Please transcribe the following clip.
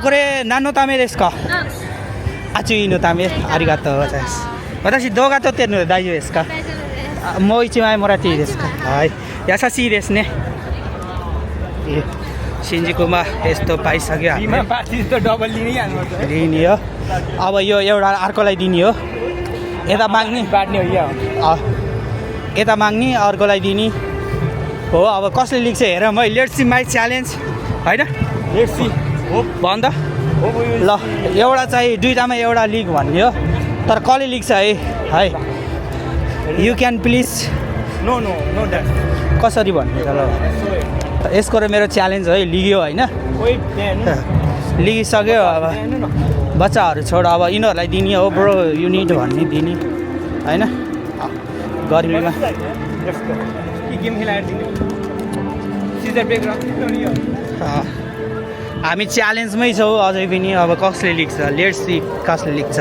これ何のためですか？暑いのため。ありがとうございます。私動画撮ってるので大丈夫ですか？大丈夫です。もう1枚もらっていいですか？はい優しいですね。सिन्जीकोमा यस्तो पाइसक्यो बिमा पार्टी त डबल लिनै हाल्नुपर्छ है लिने हो अब यो एउटा अर्कोलाई दिने हो यता माग्ने बाट्ने हो या यता माग्ने अर्कोलाई दिने हो अब कसले लिन्छ हेरौँ है लेट्स सी माई च्यालेन्ज होइन लेट्स सी होप भन त होप ल एउटा चाहिँ दुईटामा एउटा लिग भन्ने हो तर कसले लिन्छ है you can please no no no that कसरी भन्ने त ल यसको र मेरो च्यालेन्ज है लिग्यो होइन ओइ त्यहाँ लिगिसक्यो अब बच्चाहरू छोड अब यिनीहरूलाई दिने हो ब्रो युनिट भन्ने दिने होइन गर्मीमा गेम खेलाएर दिने सिजर ब्रेक राख्नु नि यो हामी च्यालेन्जमै छौँ अझै पनि अब कसले लिन्छ लेट्स सी कसले लिन्छ